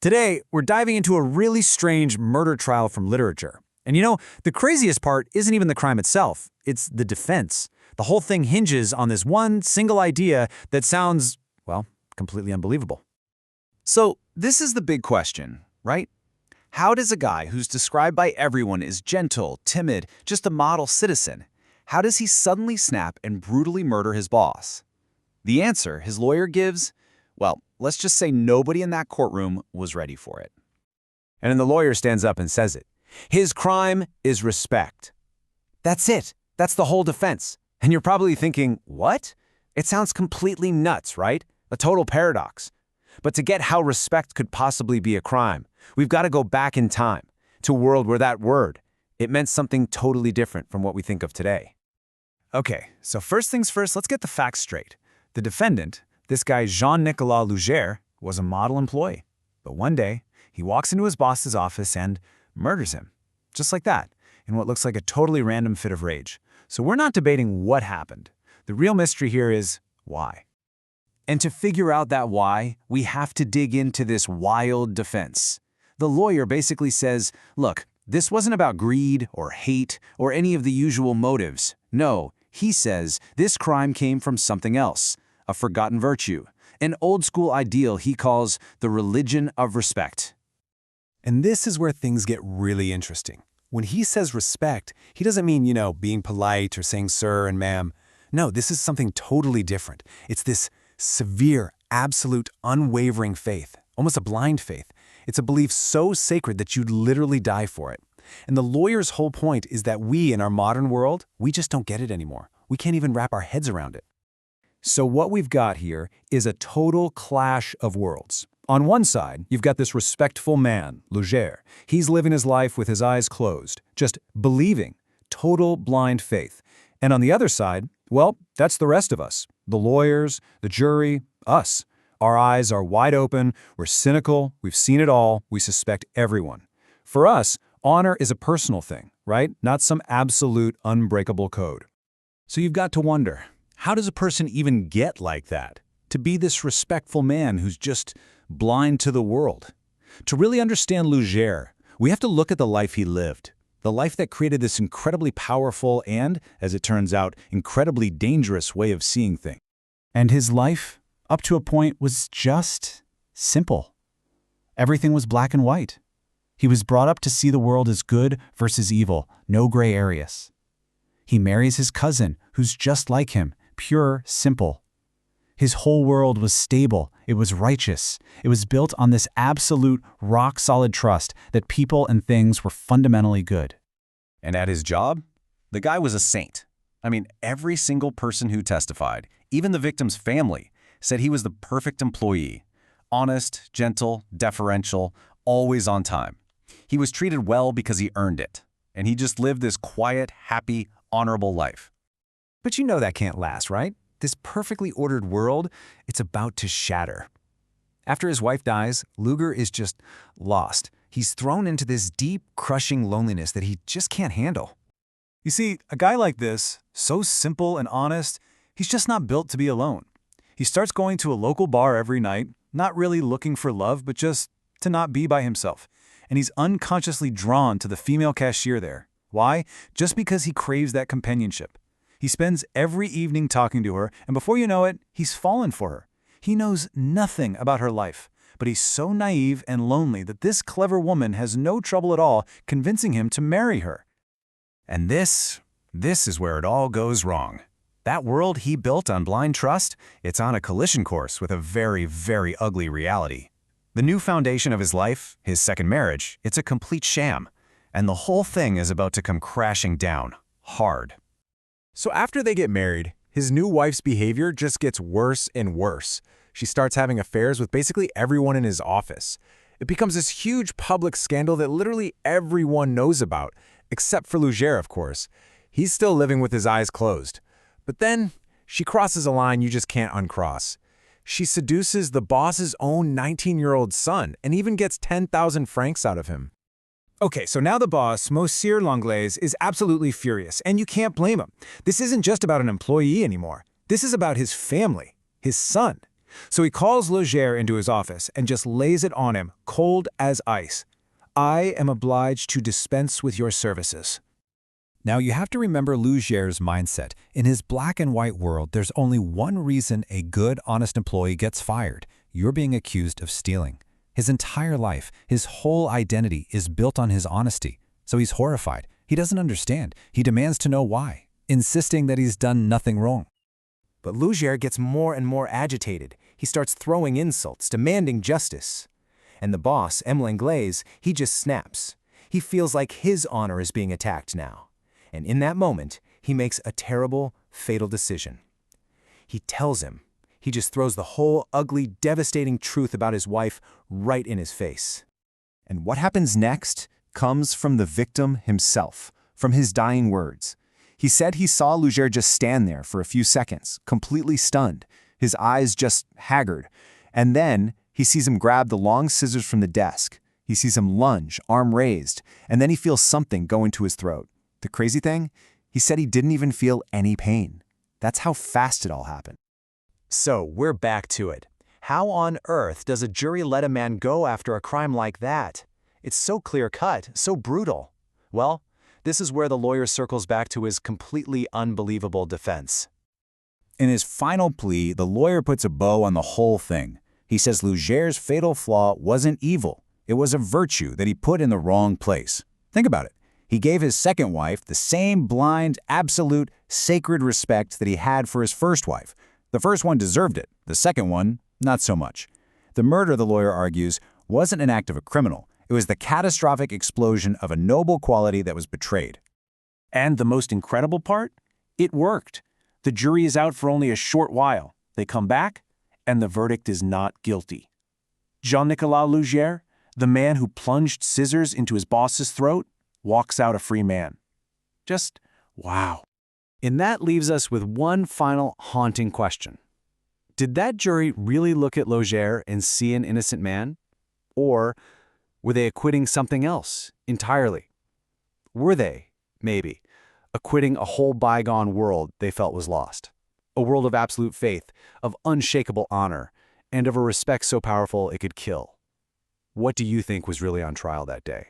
Today, we're diving into a really strange murder trial from literature. And you know, the craziest part isn't even the crime itself, it's the defense. The whole thing hinges on this one single idea that sounds, well, completely unbelievable. So, this is the big question, right? How does a guy who's described by everyone as gentle, timid, just a model citizen, how does he suddenly snap and brutally murder his boss? The answer his lawyer gives, well, let's just say nobody in that courtroom was ready for it. And then the lawyer stands up and says it. His crime is respect. That's it. That's the whole defense. And you're probably thinking, what? It sounds completely nuts, right? A total paradox. But to get how respect could possibly be a crime, we've got to go back in time to a world where that word, it meant something totally different from what we think of today. Okay, so first things first, let's get the facts straight. The defendant, this guy Jean-Nicolas Luger, was a model employee. But one day, he walks into his boss's office and murders him. Just like that, in what looks like a totally random fit of rage. So we're not debating what happened. The real mystery here is why. And to figure out that why, we have to dig into this wild defense. The lawyer basically says, look, this wasn't about greed or hate or any of the usual motives. No, he says this crime came from something else, a forgotten virtue, an old-school ideal he calls the religion of respect. And this is where things get really interesting. When he says respect, he doesn't mean, being polite or saying sir and ma'am. No, this is something totally different. It's this severe, absolute, unwavering faith, almost a blind faith. It's a belief so sacred that you'd literally die for it. And the lawyer's whole point is that we, in our modern world, we just don't get it anymore. We can't even wrap our heads around it. So what we've got here is a total clash of worlds. On one side, you've got this respectful man, Luger. He's living his life with his eyes closed, just believing, total blind faith. And on the other side, well, that's the rest of us. The lawyers, the jury, us. Our eyes are wide open, we're cynical, we've seen it all, we suspect everyone. For us, honor is a personal thing, right? Not some absolute, unbreakable code. So you've got to wonder, how does a person even get like that? To be this respectful man who's just blind to the world? To really understand Luger, we have to look at the life he lived. The life that created this incredibly powerful and, as it turns out, incredibly dangerous way of seeing things. And his life, up to a point, was just simple. Everything was black and white. He was brought up to see the world as good versus evil, no gray areas. He marries his cousin, who's just like him, pure, simple. His whole world was stable, it was righteous, it was built on this absolute, rock-solid trust that people and things were fundamentally good. And at his job, the guy was a saint. I mean, every single person who testified, even the victim's family, said he was the perfect employee. Honest, gentle, deferential, always on time. He was treated well because he earned it. And he just lived this quiet, happy, honorable life. But you know that can't last, right? This perfectly ordered world, it's about to shatter. After his wife dies, Luger is just lost. He's thrown into this deep, crushing loneliness that he just can't handle. You see, a guy like this, so simple and honest, he's just not built to be alone. He starts going to a local bar every night, not really looking for love, but just to not be by himself. And he's unconsciously drawn to the female cashier there. Why? Just because he craves that companionship. He spends every evening talking to her, and before you know it, he's fallen for her. He knows nothing about her life, but he's so naive and lonely that this clever woman has no trouble at all convincing him to marry her. And this is where it all goes wrong. That world he built on blind trust, it's on a collision course with a very, very ugly reality. The new foundation of his life, his second marriage, it's a complete sham. And the whole thing is about to come crashing down, hard. So after they get married, his new wife's behavior just gets worse and worse. She starts having affairs with basically everyone in his office. It becomes this huge public scandal that literally everyone knows about, except for Luger, of course. He's still living with his eyes closed. But then, she crosses a line you just can't uncross. She seduces the boss's own 19-year-old son and even gets 10,000 francs out of him. Okay, so now the boss, Monsieur Langlaise, is absolutely furious, and you can't blame him. This isn't just about an employee anymore. This is about his family, his son. So he calls Logère into his office and just lays it on him, cold as ice. I am obliged to dispense with your services. Now you have to remember Logère's mindset. In his black and white world, there's only one reason a good, honest employee gets fired. You're being accused of stealing. His entire life, his whole identity is built on his honesty. So he's horrified. He doesn't understand. He demands to know why, insisting that he's done nothing wrong. But Logère gets more and more agitated. He starts throwing insults, demanding justice. And the boss, M. Langlaise, he just snaps. He feels like his honor is being attacked now. And in that moment, he makes a terrible, fatal decision. He tells him. He just throws the whole ugly, devastating truth about his wife right in his face. And what happens next comes from the victim himself, from his dying words. He said he saw Logère just stand there for a few seconds, completely stunned, his eyes just haggard. And then he sees him grab the long scissors from the desk. He sees him lunge, arm raised, and then he feels something go into his throat. The crazy thing? He said he didn't even feel any pain. That's how fast it all happened. So we're back to it. How on earth does a jury let a man go after a crime like that? It's so clear-cut, so brutal. Well, this is where the lawyer circles back to his completely unbelievable defense. In his final plea, the lawyer puts a bow on the whole thing. He says Logère's fatal flaw wasn't evil. It was a virtue that he put in the wrong place. Think about it. He gave his second wife the same blind, absolute, sacred respect that he had for his first wife. The first one deserved it. The second one, not so much. The murder, the lawyer argues, wasn't an act of a criminal. It was the catastrophic explosion of a noble quality that was betrayed. And the most incredible part? It worked. The jury is out for only a short while. They come back, and the verdict is not guilty. Jean-Nicolas Logère, the man who plunged scissors into his boss's throat, walks out a free man. Just wow. And that leaves us with one final haunting question. Did that jury really look at Logère and see an innocent man? Or were they acquitting something else entirely? Were they, maybe, acquitting a whole bygone world they felt was lost? A world of absolute faith, of unshakable honor, and of a respect so powerful it could kill. What do you think was really on trial that day?